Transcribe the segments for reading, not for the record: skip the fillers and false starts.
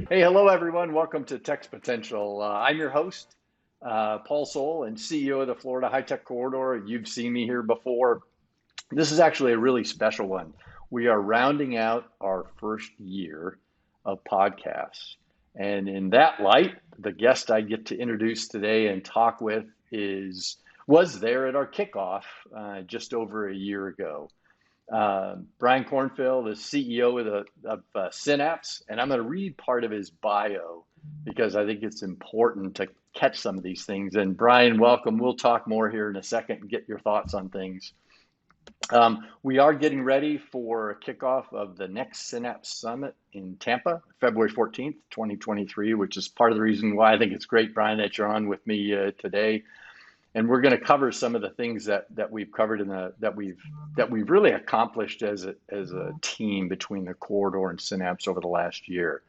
Hey, hello everyone. Welcome to Tech's Potential. I'm your host, Paul Soul, and CEO of the Florida High Tech Corridor. You've seen me here before. This is actually a really special one. We are rounding out our first year of podcasts. And in that light, the guest I get to introduce today and talk with was there at our kickoff just over a year ago. Brian Kornfeld is CEO of Synapse, and I'm going to read part of his bio because I think it's important to catch some of these things. And Brian, welcome. We'll talk more here in a second and get your thoughts on things. We are getting ready for a kickoff of the next Synapse Summit in Tampa, February 14th, 2023, which is part of the reason why I think it's great, Brian, that you're on with me today. And we're going to cover some of the things that we've covered that we've really accomplished as a team between the Corridor and Synapse over the last year.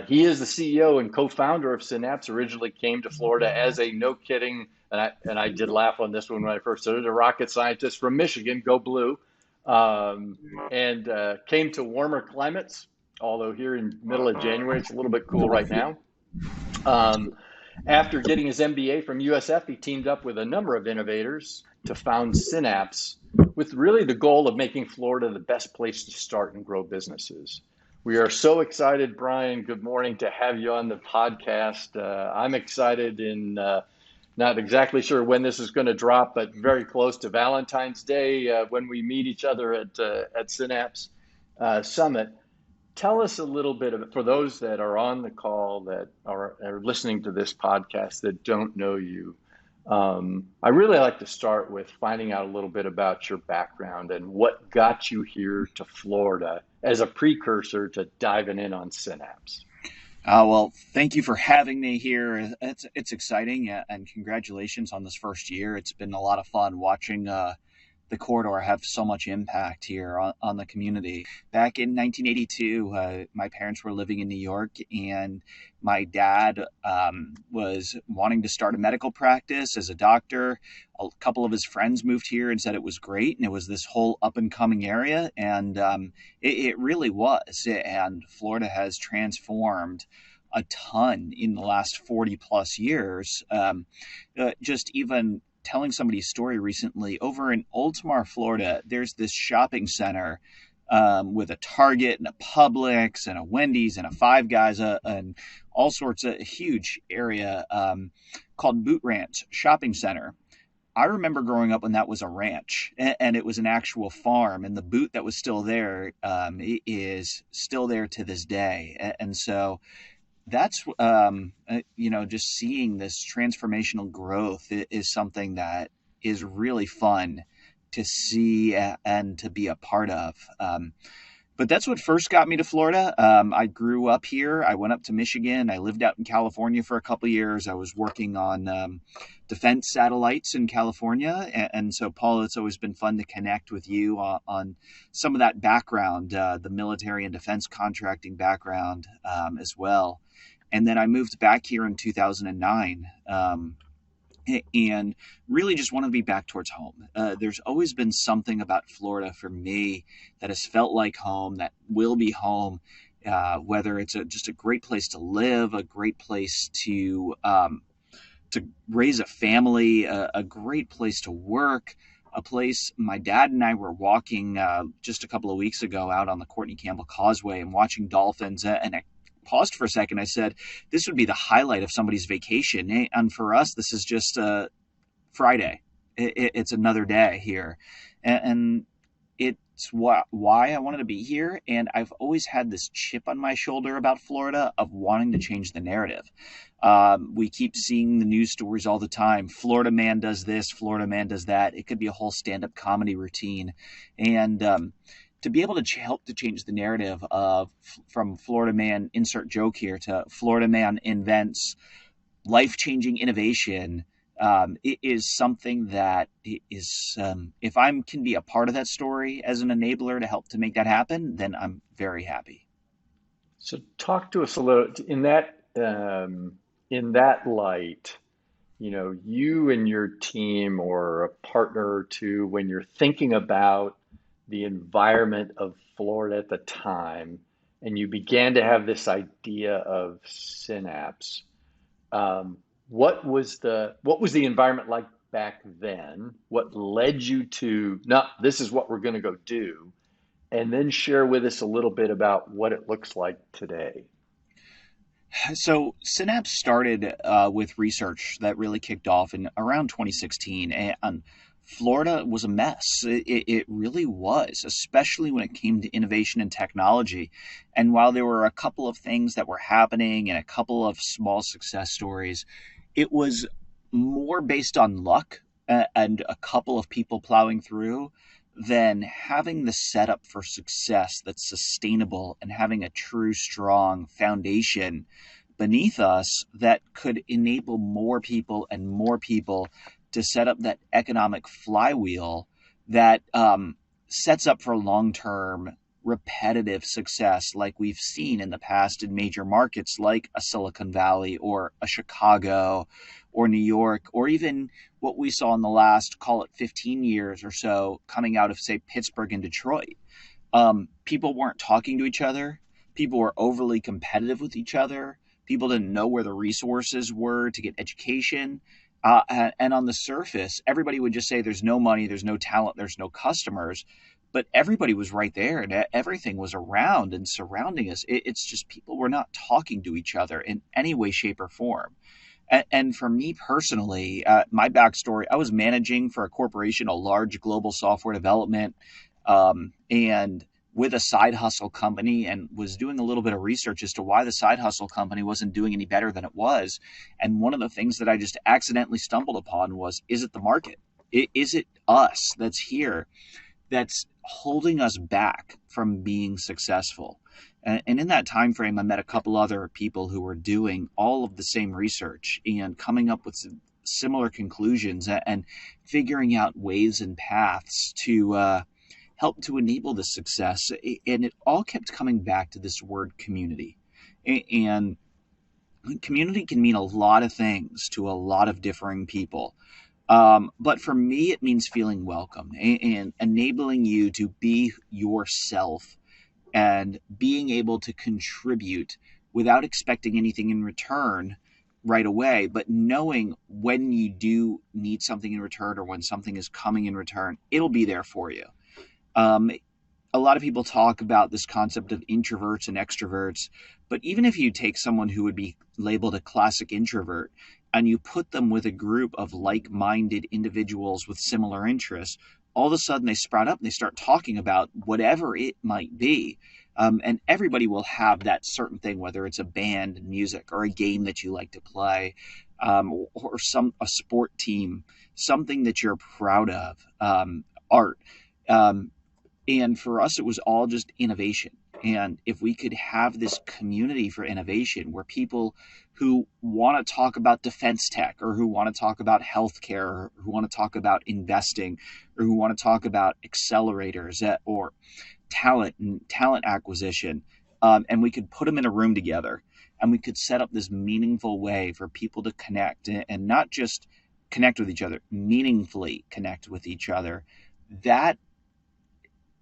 He is the CEO and co-founder of Synapse. Originally came to Florida as a no kidding, and I did laugh on this one when I first started, a rocket scientist from Michigan, go blue, and came to warmer climates. Although here in middle of January, it's a little bit cool right now. After getting his MBA from USF, he teamed up with a number of innovators to found Synapse with really the goal of making Florida the best place to start and grow businesses. We are so excited, Brian. Good morning to have you on the podcast. I'm excited and not exactly sure when this is going to drop, but very close to Valentine's Day when we meet each other at Synapse Summit. Tell us a little bit of it for those that are on the call that are listening to this podcast that don't know you. I really like to start with finding out a little bit about your background and what got you here to Florida as a precursor to diving in on Synapse. Well, thank you for having me here. It's exciting, and congratulations on this first year. It's been a lot of fun watching the corridor have so much impact here on the community. Back in 1982, my parents were living in New York, and my dad was wanting to start a medical practice as a doctor. A couple of his friends moved here and said it was great, and it was this whole up-and-coming area, and it really was. And Florida has transformed a ton in the last 40 plus years. Just even telling somebody's story recently, over in Oldsmar, Florida, there's this shopping center with a Target and a Publix and a Wendy's and a Five Guys and all sorts of huge area called Boot Ranch Shopping Center. I remember growing up when that was a ranch and it was an actual farm, and the boot that was still there is still there to this day. And so that's just seeing this transformational growth is something that is really fun to see and to be a part of. But that's what first got me to Florida. I grew up here. I went up to Michigan. I lived out in California for a couple of years. I was working on defense satellites in California. And so, Paul, it's always been fun to connect with you on some of that background, the military and defense contracting background as well. And then I moved back here in 2009 and really just wanted to be back towards home. There's always been something about Florida for me that has felt like home, that will be home, whether it's just a great place to live, a great place to raise a family, a great place to work, a place. My dad and I were walking just a couple of weeks ago out on the Courtney Campbell Causeway and watching dolphins, and I paused for a second. I said, this would be the highlight of somebody's vacation. And for us, this is just Friday. It's another day here. And it's why I wanted to be here. And I've always had this chip on my shoulder about Florida of wanting to change the narrative. We keep seeing the news stories all the time. Florida man does this, Florida man does that. It could be a whole stand-up comedy routine. And to be able to help to change the narrative of from Florida man insert joke here to Florida man invents life-changing innovation it is something that is if I can be a part of that story as an enabler to help to make that happen, then I'm very happy. So talk to us a little in that light. You and your team or a partner or two, when you're thinking about the environment of Florida at the time, and you began to have this idea of Synapse. What was the environment like back then? What led you to not this is what we're going to go do, and then share with us a little bit about what it looks like today. So Synapse started with research that really kicked off in around 2016, and Florida was a mess. It really was, especially when it came to innovation and technology. And while there were a couple of things that were happening and a couple of small success stories, it was more based on luck and a couple of people plowing through than having the setup for success that's sustainable and having a true, strong foundation beneath us that could enable more people to set up that economic flywheel that sets up for long term repetitive success like we've seen in the past in major markets like a Silicon Valley or a Chicago or New York, or even what we saw in the last, call it 15 years or so, coming out of, say, Pittsburgh and Detroit. People weren't talking to each other. People were overly competitive with each other. People didn't know where the resources were to get education. And on the surface, everybody would just say there's no money, there's no talent, there's no customers. But everybody was right there and everything was around and surrounding us. It's just people were not talking to each other in any way, shape, or form. And for me personally, my backstory, I was managing for a corporation, a large global software development, and with a side hustle company, and was doing a little bit of research as to why the side hustle company wasn't doing any better than it was. And one of the things that I just accidentally stumbled upon was, is it the market? Is it us that's here that's holding us back from being successful? And in that time frame, I met a couple other people who were doing all of the same research and coming up with similar conclusions and figuring out ways and paths to help to enable this success. And it all kept coming back to this word community. And community can mean a lot of things to a lot of differing people. But for me, it means feeling welcome and enabling you to be yourself and being able to contribute without expecting anything in return right away, but knowing when you do need something in return or when something is coming in return, it'll be there for you. Um, a lot of people talk about this concept of introverts and extroverts, but even if you take someone who would be labeled a classic introvert and you put them with a group of like-minded individuals with similar interests, all of a sudden they sprout up and they start talking about whatever it might be. And everybody will have that certain thing, whether it's a band, music, or a game that you like to play, or a sport team, something that you're proud of, art. Um, and for us, it was all just innovation. And if we could have this community for innovation where people who want to talk about defense tech or who want to talk about healthcare or who want to talk about investing or who want to talk about accelerators or talent and talent acquisition, and we could put them in a room together and we could set up this meaningful way for people to connect and not just connect with each other, meaningfully connect with each other. That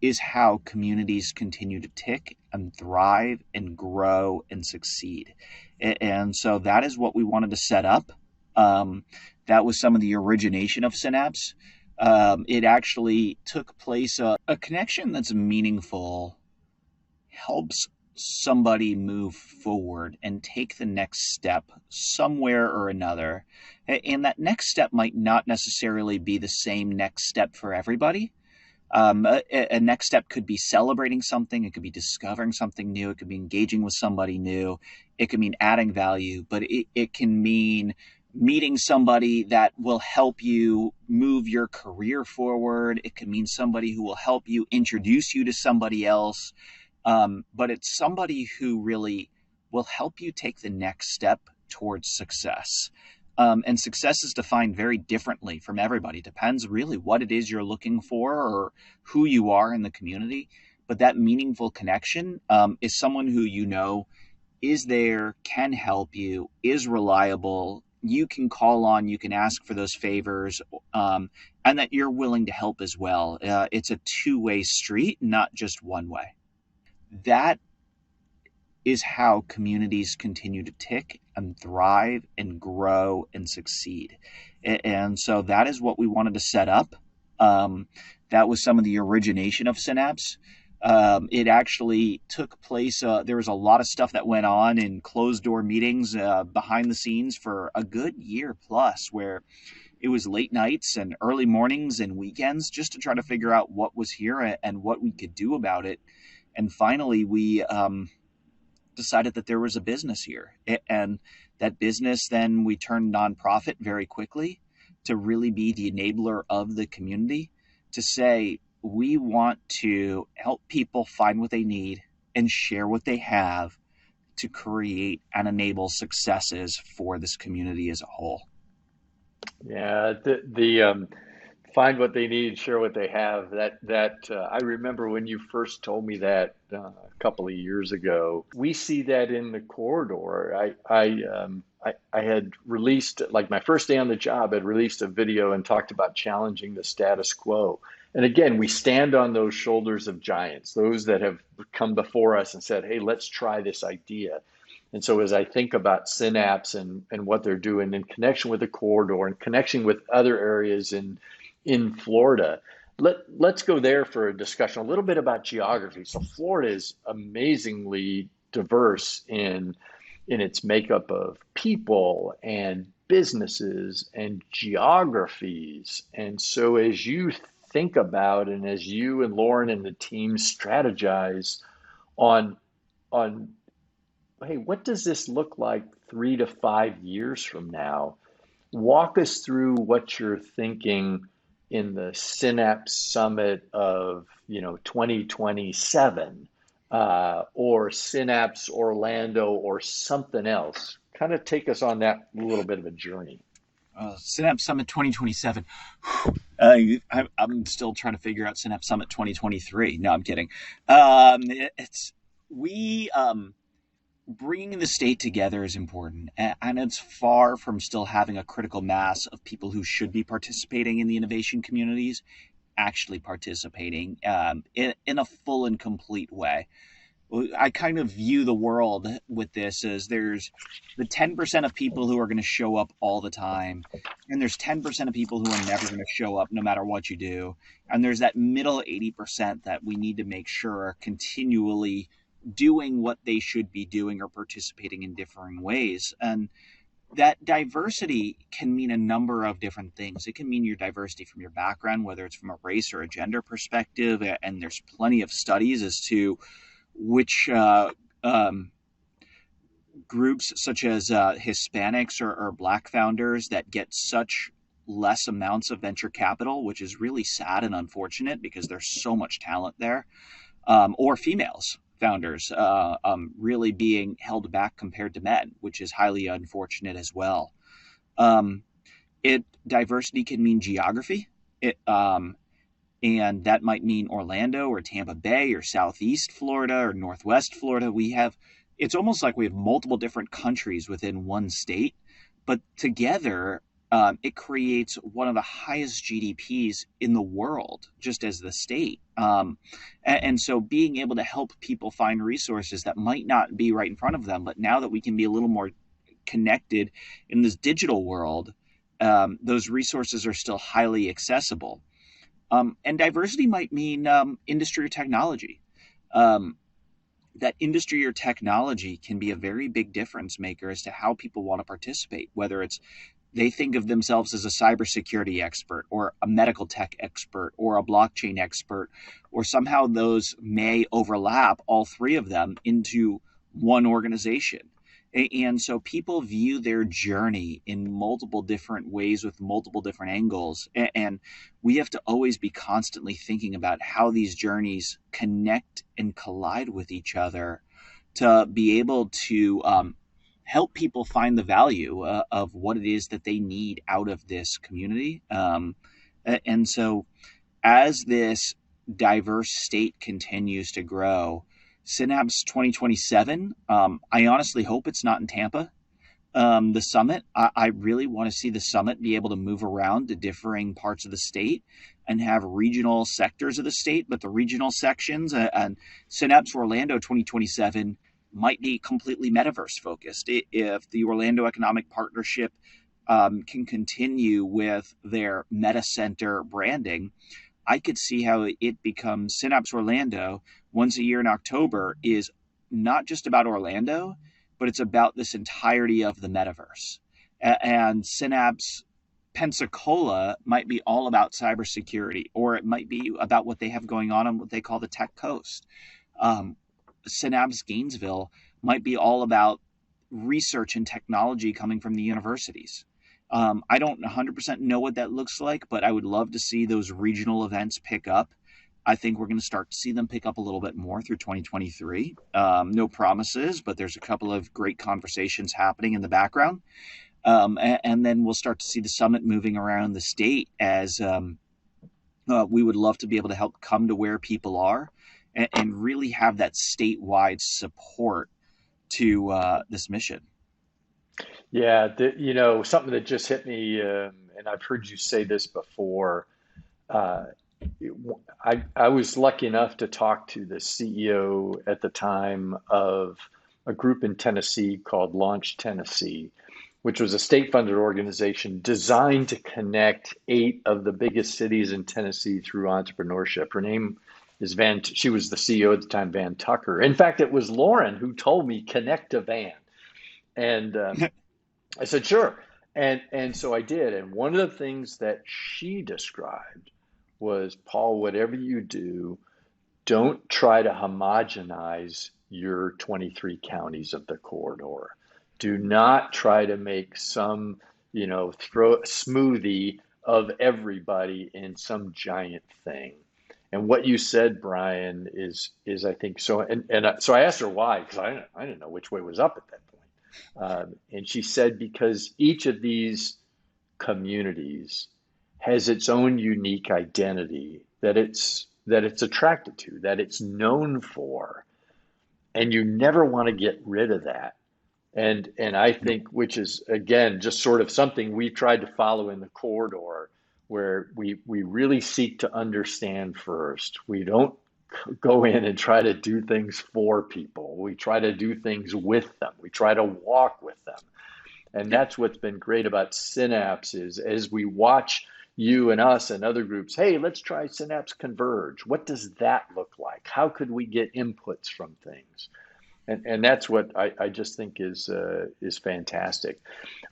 is how communities continue to tick and thrive and grow and succeed. And so that is what we wanted to set up. That was some of the origination of Synapse. It actually took place, a connection that's meaningful helps somebody move forward and take the next step somewhere or another. And that next step might not necessarily be the same next step for everybody. A next step could be celebrating something. It could be discovering something new. It could be engaging with somebody new. It could mean adding value, but it can mean meeting somebody that will help you move your career forward. It can mean somebody who will help you introduce you to somebody else. But it's somebody who really will help you take the next step towards success. And success is defined very differently from everybody. It depends really what it is you're looking for or who you are in the community. But that meaningful connection is someone who you know is there, can help you, is reliable, you can call on, you can ask for those favors, and that you're willing to help as well. It's a two-way street, not just one way. That is how communities continue to tick and thrive and grow and succeed. And so that is what we wanted to set up. That was some of the origination of Synapse. It actually took place. There was a lot of stuff that went on in closed door meetings behind the scenes for a good year plus, where it was late nights and early mornings and weekends just to try to figure out what was here and what we could do about it. And finally, we decided that there was a business here. And that business, then we turned nonprofit very quickly to really be the enabler of the community, to say, we want to help people find what they need and share what they have to create and enable successes for this community as a whole. Yeah, the find what they need, share what they have. I remember when you first told me that a couple of years ago. We see that in the corridor. I had released, like my first day on the job, I'd released a video and talked about challenging the status quo. And again, we stand on those shoulders of giants, those that have come before us and said, hey, let's try this idea. And so as I think about Synapse and what they're doing in connection with the corridor and connection with other areas in Florida, let's go there for a discussion, a little bit about geography. So Florida is amazingly diverse in its makeup of people and businesses and geographies. And so as you think about, and as you and Lauren and the team strategize on hey, what does this look like 3 to 5 years from now? Walk us through what you're thinking in the Synapse Summit of 2027, or Synapse Orlando or something else. Kind of take us on that little bit of a journey. Synapse Summit 2027. I'm still trying to figure out Synapse Summit 2023. No, I'm kidding. Bringing the state together is important, and it's far from still having a critical mass of people who should be participating in the innovation communities actually participating in a full and complete way. I kind of view the world with this as there's the 10% of people who are going to show up all the time, and there's 10% of people who are never going to show up no matter what you do, and there's that middle 80% that we need to make sure are continually doing what they should be doing or participating in differing ways. And that diversity can mean a number of different things. It can mean your diversity from your background, whether it's from a race or a gender perspective, and there's plenty of studies as to which groups such as Hispanics or Black founders that get such less amounts of venture capital, which is really sad and unfortunate because there's so much talent there, or females founders really being held back compared to men, which is highly unfortunate as well. Diversity can mean geography, and that might mean Orlando or Tampa Bay or Southeast Florida or Northwest Florida. It's almost like we have multiple different countries within one state, but together it creates one of the highest GDPs in the world, just as the state. And so being able to help people find resources that might not be right in front of them, but now that we can be a little more connected in this digital world, those resources are still highly accessible. And diversity might mean industry or technology. That industry or technology can be a very big difference maker as to how people want to participate, whether it's they think of themselves as a cybersecurity expert or a medical tech expert or a blockchain expert, or somehow those may overlap, all three of them, into one organization. And so people view their journey in multiple different ways with multiple different angles. And we have to always be constantly thinking about how these journeys connect and collide with each other to be able to help people find the value of what it is that they need out of this community. And so as this diverse state continues to grow, Synapse 2027, I honestly hope it's not in Tampa. The summit, I really want to see the summit be able to move around to differing parts of the state and have regional sectors of the state, but the regional sections and Synapse Orlando 2027 might be completely metaverse focused. If the Orlando Economic Partnership can continue with their meta center branding, I could see how it becomes Synapse Orlando once a year in October is not just about Orlando, but it's about this entirety of the metaverse. And Synapse Pensacola might be all about cybersecurity, or it might be about what they have going on what they call the Tech Coast. Um, Synapse Gainesville might be all about research and technology coming from the universities. I don't 100% know what that looks like, but I would love to see those regional events pick up. I think we're going to start to see them pick up a little bit more through 2023. No promises, but there's a couple of great conversations happening in the background. And then we'll start to see the summit moving around the state as we would love to be able to help come to where people are and really have that statewide support to this mission. Yeah, something that just hit me, and I've heard you say this before. Uh, I was lucky enough to talk to the CEO at the time of a group in Tennessee called Launch Tennessee, which was a state-funded organization designed to connect 8 of the biggest cities in Tennessee through entrepreneurship. Her name is she was the CEO at the time, Van Tucker. In fact, it was Lauren who told me, connect to Van. And I said, sure. And so I did. And one of the things that she described was, Paul, whatever you do, don't try to homogenize your 23 counties of the corridor. Do not try to make some, throw a smoothie of everybody in some giant thing. And what you said, Brian, is I think so. So I asked her why, because I didn't know which way was up at that point. And she said, because each of these communities has its own unique identity that it's attracted to, that it's known for, and you never want to get rid of that. And I think, which is again just sort of something we tried to follow in the corridor, where we really seek to understand first. We don't go in and try to do things for people. We try to do things with them. We try to walk with them. And that's what's been great about Synapse is as we watch you and us and other groups, hey, let's try Synapse Converge. What does that look like? How could we get inputs from things? And that's what I just think is fantastic.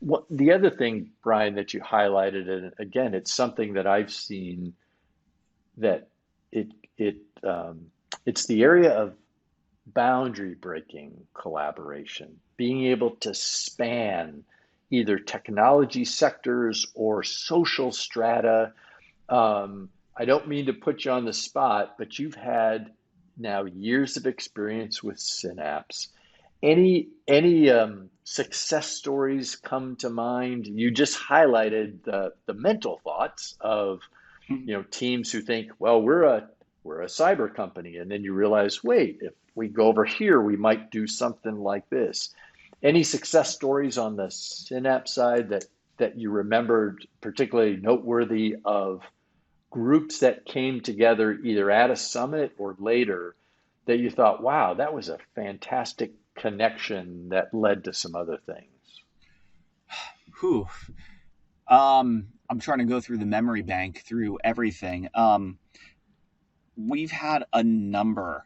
The other thing, Brian, that you highlighted, and again, it's something that I've seen that it's the area of boundary breaking collaboration, being able to span either technology sectors or social strata. I don't mean to put you on the spot, but you've had now years of experience with Synapse. Any success stories come to mind? You just highlighted the mental thoughts of teams who think, well, we're a cyber company, and then you realize, wait, if we go over here, we might do something like this. Any success stories on the Synapse side that you remembered particularly noteworthy of groups that came together either at a summit or later that you thought, wow, that was a fantastic connection that led to some other things? Whew. I'm trying to go through the memory bank through everything. We've had a number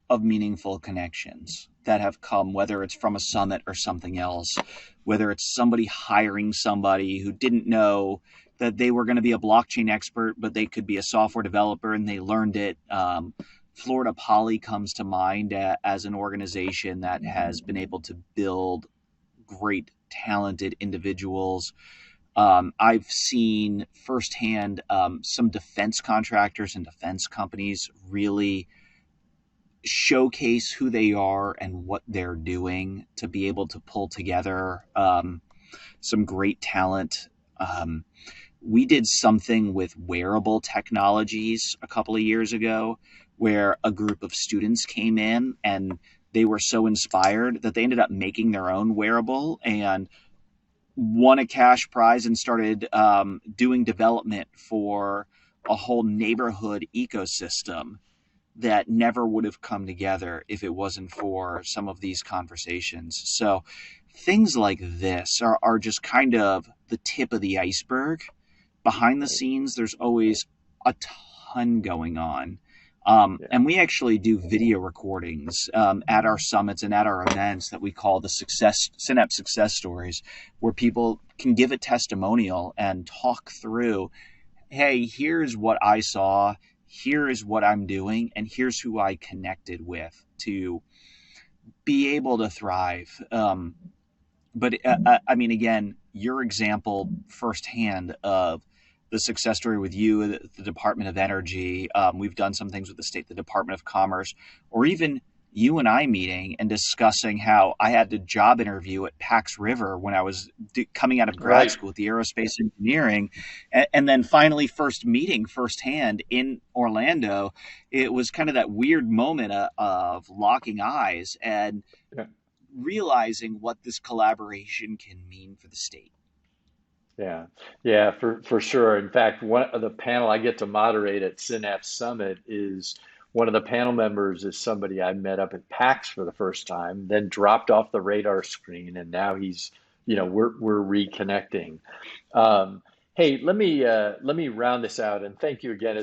of meaningful connections that have come, whether it's from a summit or something else, whether it's somebody hiring somebody who didn't know that they were going to be a blockchain expert, but they could be a software developer and they learned it. Florida Poly comes to mind as an organization that has been able to build great, talented individuals. I've seen firsthand some defense contractors and defense companies really showcase who they are and what they're doing to be able to pull together some great talent. We did something with wearable technologies a couple of years ago where a group of students came in and they were so inspired that they ended up making their own wearable and won a cash prize and started doing development for a whole neighborhood ecosystem that never would have come together if it wasn't for some of these conversations. So things like this are just kind of the tip of the iceberg. Behind the Right. scenes, there's always a ton going on. Yeah. And we actually do video recordings at our summits and at our events that we call the Synapse success stories, where people can give a testimonial and talk through, hey, here's what I saw, here is what I'm doing, and here's who I connected with to be able to thrive. But I mean, again, your example firsthand of the success story with you, the Department of Energy. We've done some things with the Department of Commerce, or even you and I meeting and discussing how I had a job interview at Pax River when I was coming out of grad Right. school with the aerospace engineering, and then finally first meeting firsthand in Orlando. It was kind of that weird moment of locking eyes and Yeah. realizing what this collaboration can mean for the state. Yeah, yeah, for sure. In fact, one of the panel I get to moderate at Synapse Summit is one of the panel members is somebody I met up at PAX for the first time, then dropped off the radar screen, and now he's, we're reconnecting. Um, hey, let me round this out, and thank you again.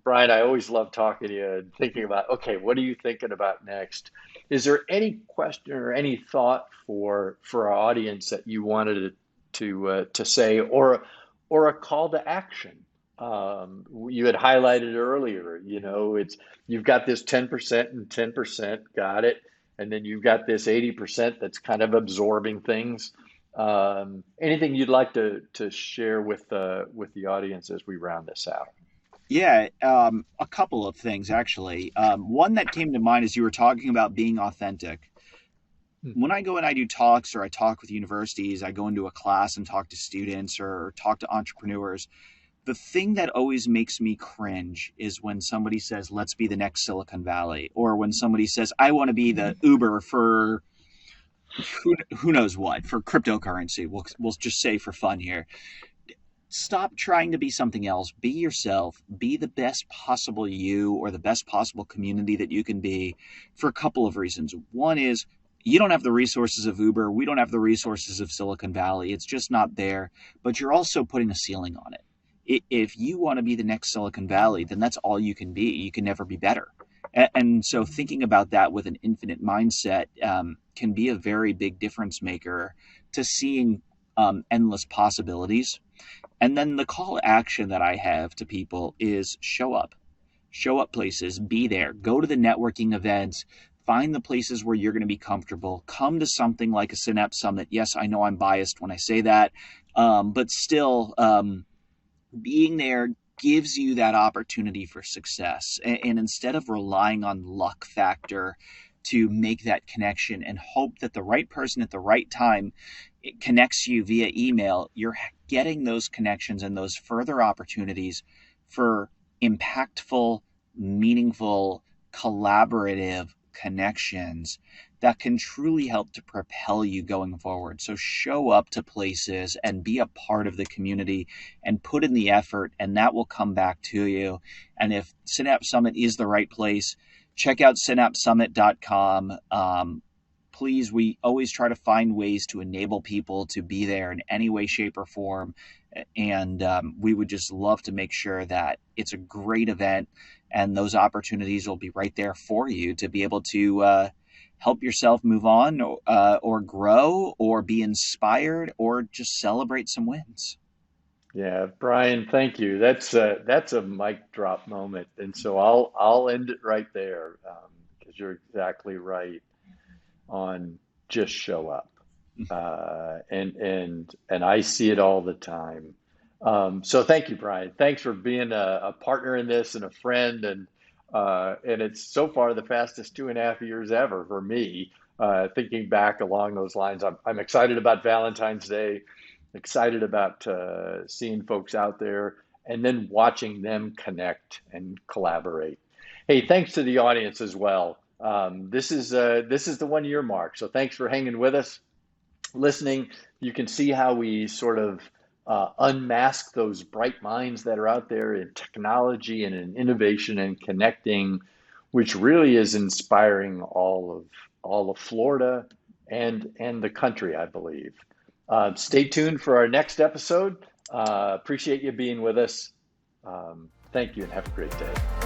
Brian, I always love talking to you and thinking about, okay, what are you thinking about next? Is there any question or any thought for our audience that you wanted to say, or a call to action? You had highlighted earlier, you've got this 10% and 10%, got it, and then you've got this 80% that's kind of absorbing things. Anything you'd like to share with the audience as we round this out? Yeah, a couple of things actually. One that came to mind as you were talking about being authentic. When I go and I do talks or I talk with universities, I go into a class and talk to students or talk to entrepreneurs. The thing that always makes me cringe is when somebody says, let's be the next Silicon Valley, or when somebody says, I want to be the Uber for who knows what, for cryptocurrency. We'll just say for fun here. Stop trying to be something else. Be yourself. Be the best possible you or the best possible community that you can be for a couple of reasons. One is you don't have the resources of Uber. We don't have the resources of Silicon Valley. It's just not there. But you're also putting a ceiling on it. If you want to be the next Silicon Valley, then that's all you can be. You can never be better. And so thinking about that with an infinite mindset can be a very big difference maker to seeing endless possibilities. And then the call to action that I have to people is show up. Show up places, be there, go to the networking events, find the places where you're going to be comfortable, come to something like a Synapse Summit. Yes, I know I'm biased when I say that, but still, being there gives you that opportunity for success. And instead of relying on luck factor to make that connection and hope that the right person at the right time connects you via email, you're getting those connections and those further opportunities for impactful, meaningful, collaborative connections that can truly help to propel you going forward. So show up to places and be a part of the community and put in the effort, and that will come back to you. And if Synapse Summit is the right place, check out synapsesummit.com. Please, we always try to find ways to enable people to be there in any way, shape, or form. And we would just love to make sure that it's a great event and those opportunities will be right there for you to be able to help yourself move on or grow or be inspired or just celebrate some wins. Yeah, Brian, thank you. That's a mic drop moment, and so I'll end it right there because you're exactly right on just show up, and I see it all the time. So thank you, Brian. Thanks for being a partner in this and a friend, and it's so far the fastest 2.5 years ever for me. Thinking back along those lines, I'm excited about Valentine's Day, excited about seeing folks out there, and then watching them connect and collaborate. Hey, thanks to the audience as well. This is the 1 year mark, so thanks for hanging with us, listening. You can see how we sort of unmask those bright minds that are out there in technology and in innovation and connecting which really is inspiring all of Florida and the country, I believe. Stay tuned for our next episode. Appreciate you being with us. Thank you and have a great day.